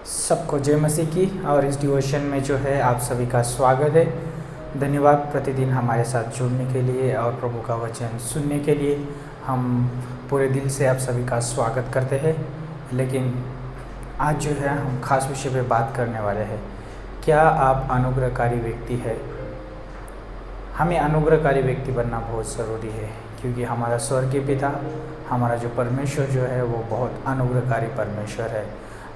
सबको जय मसीह की। और इस डिवोशन में जो है आप सभी का स्वागत है। धन्यवाद प्रतिदिन हमारे साथ जुड़ने के लिए और प्रभु का वचन सुनने के लिए। हम पूरे दिल से आप सभी का स्वागत करते हैं। लेकिन आज जो है हम खास विषय पे बात करने वाले हैं। क्या आप अनुग्रहकारी व्यक्ति है? हमें अनुग्रहकारी व्यक्ति बनना बहुत ज़रूरी है, क्योंकि हमारा स्वर्गीय पिता, हमारा जो परमेश्वर जो है वो बहुत अनुग्रहकारी परमेश्वर है।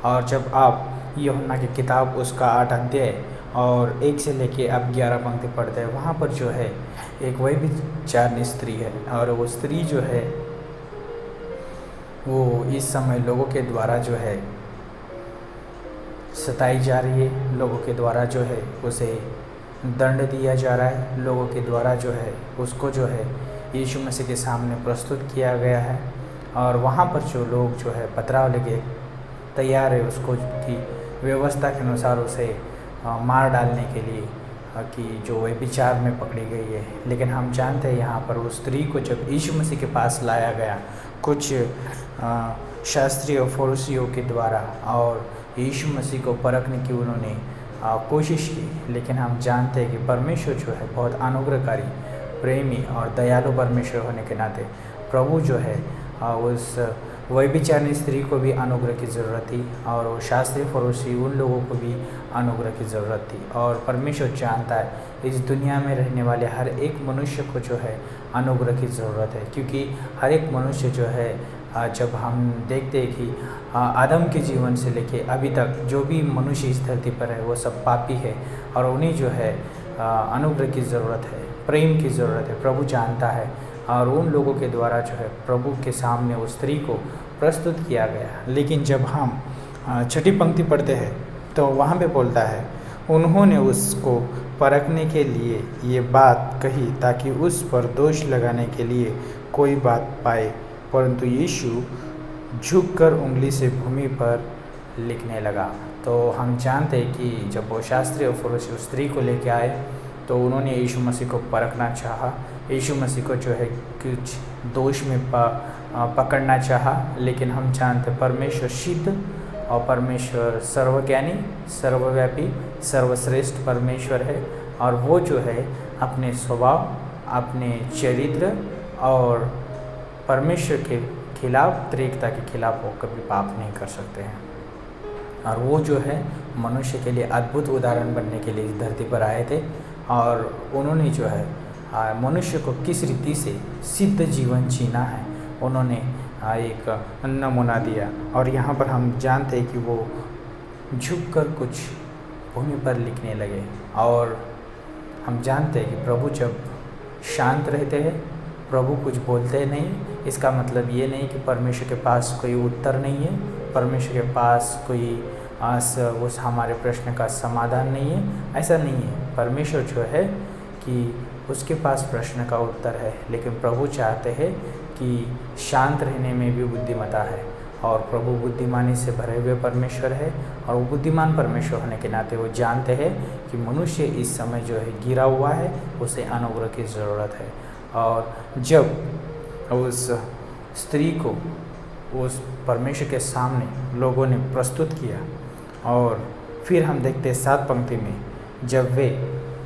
और जब आप यूहन्ना की किताब उसका 8 अध्याय और 1 से लेके अब 11 पंक्ति पढ़ते हैं, वहाँ पर जो है एक व्यभिचारिणी स्त्री है। और वो स्त्री जो है वो इस समय लोगों के द्वारा जो है सताई जा रही है। लोगों के द्वारा जो है उसे दंड दिया जा रहा है। लोगों के द्वारा जो है उसको जो है यीशु मसीह के सामने प्रस्तुत किया गया है। और वहाँ पर जो लोग जो है पथराव लेके तैयार है उसको की व्यवस्था के अनुसार उसे मार डालने के लिए, कि जो व्यभिचार में पकड़ी गई है। लेकिन हम जानते हैं यहाँ पर उस स्त्री को जब यीशु मसीह के पास लाया गया कुछ शास्त्रीय और फरीसियों के द्वारा, और यीशु मसीह को परखने की उन्होंने कोशिश की। लेकिन हम जानते हैं कि परमेश्वर जो है बहुत अनुग्रहकारी, प्रेमी और दयालु परमेश्वर होने के नाते प्रभु जो है उस व्यभिचारिणी स्त्री को भी अनुग्रह की ज़रूरत थी, और वो शास्त्रीय फरीसी उन लोगों को भी अनुग्रह की ज़रूरत थी। और परमेश्वर जानता है इस दुनिया में रहने वाले हर एक मनुष्य को जो है अनुग्रह की ज़रूरत है, क्योंकि हर एक मनुष्य जो है जब हम देखते हैं कि आदम के जीवन से लेके अभी तक जो भी मनुष्य इस धरती पर है वो सब पापी है, और उन्हें जो है अनुग्रह की ज़रूरत है, प्रेम की ज़रूरत है। प्रभु जानता है, और उन लोगों के द्वारा जो है प्रभु के सामने उस स्त्री को प्रस्तुत किया गया। लेकिन जब हम 6ठी पंक्ति पढ़ते हैं तो वहाँ पे बोलता है, उन्होंने उसको परखने के लिए ये बात कही ताकि उस पर दोष लगाने के लिए कोई बात पाए। परंतु यीशु झुककर उंगली से भूमि पर लिखने लगा। तो हम जानते हैं कि जब वो शास्त्री और फरीसी उस स्त्री को लेके आए तो उन्होंने यीशु मसीह को परखना चाहा, यीशु मसीह को जो है कुछ दोष में पकड़ना चाहा। लेकिन हम जानते परमेश्वर सिद्ध और परमेश्वर सर्वज्ञानी, सर्वव्यापी, सर्वश्रेष्ठ परमेश्वर है। और वो जो है अपने स्वभाव, अपने चरित्र और परमेश्वर के खिलाफ, त्रिएकता के खिलाफ वो कभी पाप नहीं कर सकते हैं। और वो जो है मनुष्य के लिए अद्भुत उदाहरण बनने के लिए इस धरती पर आए थे। और उन्होंने जो है मनुष्य को किस रीति से सिद्ध जीवन जीना है उन्होंने एक नमूना दिया। और यहाँ पर हम जानते हैं कि वो झुककर कुछ भूमि पर लिखने लगे। और हम जानते हैं कि प्रभु जब शांत रहते हैं, प्रभु कुछ बोलते नहीं। इसका मतलब ये नहीं कि परमेश्वर के पास कोई उत्तर नहीं है, परमेश्वर के पास कोई उस हमारे प्रश्न का समाधान नहीं है, ऐसा नहीं है। परमेश्वर जो है कि उसके पास प्रश्न का उत्तर है, लेकिन प्रभु चाहते हैं कि शांत रहने में भी बुद्धिमता है। और प्रभु बुद्धिमानी से भरे हुए परमेश्वर है, और वो बुद्धिमान परमेश्वर होने के नाते वो जानते हैं कि मनुष्य इस समय जो है गिरा हुआ है, उसे अनुग्रह की ज़रूरत है। और जब उस स्त्री को उस परमेश्वर के सामने लोगों ने प्रस्तुत किया, और फिर हम देखते हैं 7 पंक्ति में, जब वे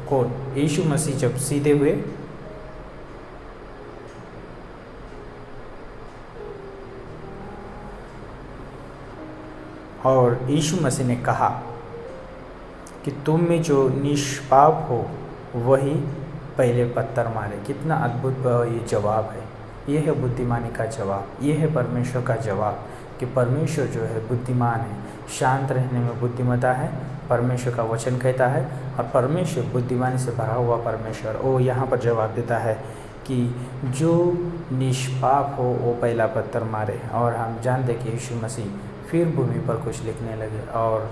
कौन यीशु मसीह जब सीधे हुए और यीशु मसीह ने कहा कि तुम में जो निष्पाप हो वही पहले पत्थर मारे। कितना अद्भुत ये जवाब है। ये है बुद्धिमानी का जवाब, ये है परमेश्वर का जवाब कि परमेश्वर जो है बुद्धिमान है, शांत रहने में बुद्धिमता है, परमेश्वर का वचन कहता है। और परमेश्वर बुद्धिमानी से भरा हुआ परमेश्वर वो यहाँ पर जवाब देता है कि जो निष्पाप हो वो पहला पत्थर मारे। और हम जानते हैं कि यीशु मसीह फिर भूमि पर कुछ लिखने लगे। और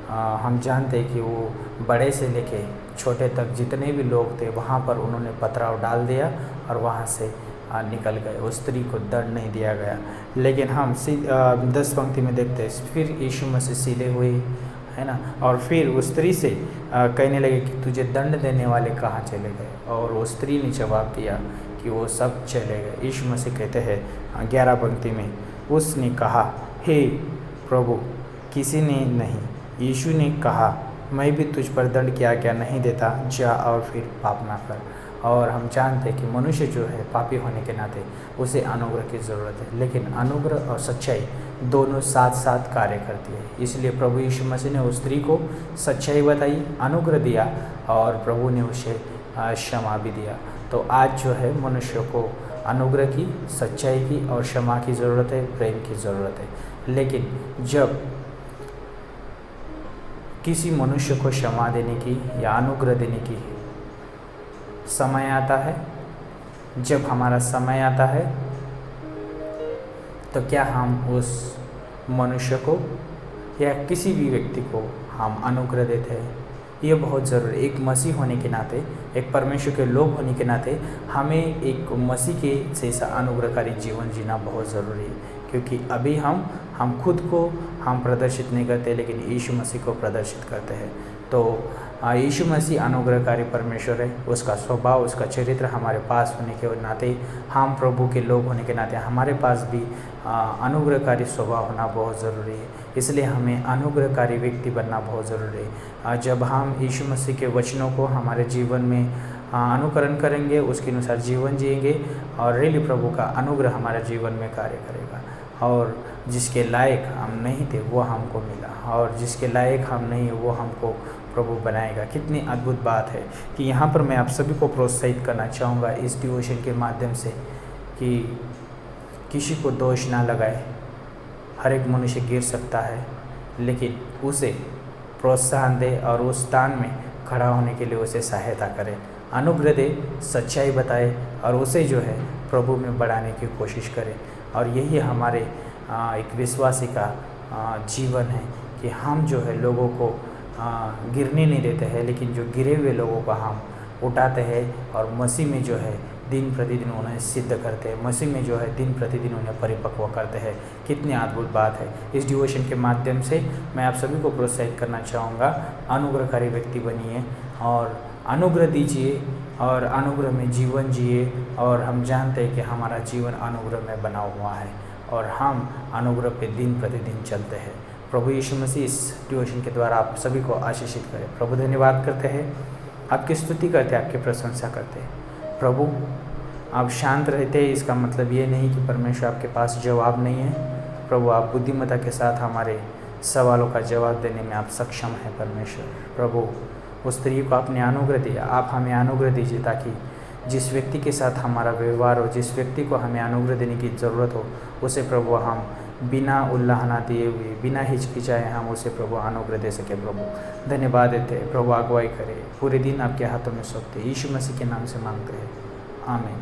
हम जानते हैं कि वो बड़े से लेके छोटे तक जितने भी लोग थे वहाँ पर उन्होंने पथराव डाल दिया और वहाँ से निकल गए। उस स्त्री को दंड नहीं दिया गया। लेकिन हम 10 पंक्ति में देखते हैं, फिर यीशु मसीह सीधे हुए, है ना, और फिर उस स्त्री से कहने लगे कि तुझे दंड देने वाले कहाँ चले गए। और वो स्त्री ने जवाब दिया कि वो सब चले गए। यीशु मसीह कहते हैं 11 पंक्ति में, उसने कहा, हे प्रभु, किसी ने नहीं, यीशु ने कहा, मैं भी तुझ पर दंड की आज्ञा नहीं देता, जा और फिर पाप ना कर। और हम जानते हैं कि मनुष्य जो है पापी होने के नाते उसे अनुग्रह की ज़रूरत है, लेकिन अनुग्रह और सच्चाई दोनों साथ साथ कार्य करती है। इसलिए प्रभु यीशु मसीह ने उस स्त्री को सच्चाई बताई, अनुग्रह दिया और प्रभु ने उसे क्षमा भी दिया। तो आज जो है मनुष्य को अनुग्रह की, सच्चाई की और क्षमा की ज़रूरत है, प्रेम की ज़रूरत है। लेकिन जब किसी मनुष्य को क्षमा देने की या अनुग्रह देने की समय आता है, जब हमारा समय आता है, तो क्या हम उस मनुष्य को या किसी भी व्यक्ति को हम अनुग्रह देते हैं? ये बहुत ज़रूरी है। एक मसीह होने के नाते, एक परमेश्वर के लोग होने के नाते हमें एक मसीह के जैसा अनुग्रहकारी जीवन जीना बहुत ज़रूरी है, क्योंकि अभी हम खुद को हम प्रदर्शित नहीं करते, लेकिन यीशु मसीह को प्रदर्शित करते हैं। तो यीशु मसीह अनुग्रहकारी परमेश्वर है, उसका स्वभाव, उसका चरित्र हमारे पास होने के नाते, हम प्रभु के लोग होने के नाते हमारे पास भी अनुग्रहकारी स्वभाव होना बहुत ज़रूरी है। इसलिए हमें अनुग्रहकारी व्यक्ति बनना बहुत ज़रूरी है। जब हम यीशु मसीह के वचनों को हमारे जीवन में अनुकरण करेंगे, उसके अनुसार जीवन जिएंगे और रियली प्रभु का अनुग्रह हमारे जीवन में कार्य करेगा। और जिसके लायक हम नहीं थे वो हमको मिला, और जिसके लायक हम नहीं वो हमको प्रभु बनाएगा। कितनी अद्भुत बात है कि यहाँ पर मैं आप सभी को प्रोत्साहित करना चाहूँगा इस डिवोशन के माध्यम से कि किसी को दोष ना लगाए। हर एक मनुष्य गिर सकता है, लेकिन उसे प्रोत्साहन दे और उस स्थान में खड़ा होने के लिए उसे सहायता करे, अनुग्रह दे, सच्चाई बताए और उसे जो है प्रभु में बढ़ाने की कोशिश करे। और यही हमारे एक विश्वासी का जीवन है कि हम जो है लोगों को गिरने नहीं देते हैं, लेकिन जो गिरे हुए लोगों को हम उठाते हैं और मसीह में जो है दिन प्रतिदिन उन्हें सिद्ध करते हैं, मसीह में जो है दिन प्रतिदिन उन्हें परिपक्व करते हैं। कितनी अद्भुत बात है। इस डिवोशन के माध्यम से मैं आप सभी को प्रोत्साहित करना चाहूँगा, अनुग्रहकारी व्यक्ति बनिए और अनुग्रह दीजिए और अनुग्रह में जीवन जिए। और हम जानते हैं कि हमारा जीवन अनुग्रह में बना हुआ है और हम अनुग्रह पे दिन प्रतिदिन चलते हैं। प्रभु यीशु मसीह इस डिवोशन के द्वारा आप सभी को आशीषित करें। प्रभु धन्यवाद करते हैं, आपकी स्तुति करते हैं, आपकी प्रशंसा करते हैं। प्रभु आप शांत रहते हैं, इसका मतलब ये नहीं कि परमेश्वर आपके पास जवाब नहीं है। प्रभु आप बुद्धिमत्ता के साथ हमारे सवालों का जवाब देने में आप सक्षम हैं परमेश्वर। प्रभु उस स्त्री को आपने अनुग्रह दिया, आप हमें अनुग्रह दीजिए ताकि जिस व्यक्ति के साथ हमारा व्यवहार हो, जिस व्यक्ति को हमें अनुग्रह देने की ज़रूरत हो, उसे प्रभु हम बिना उल्लाहना दिए हुए, बिना हिचकिचाए हम उसे प्रभु अनुग्रह दे सके। प्रभु धन्यवाद देते हैं, प्रभु अगुवाई करें, पूरे दिन आपके हाथों में सौंपते, यीशु मसीह के नाम से मांगते हैं, आमीन।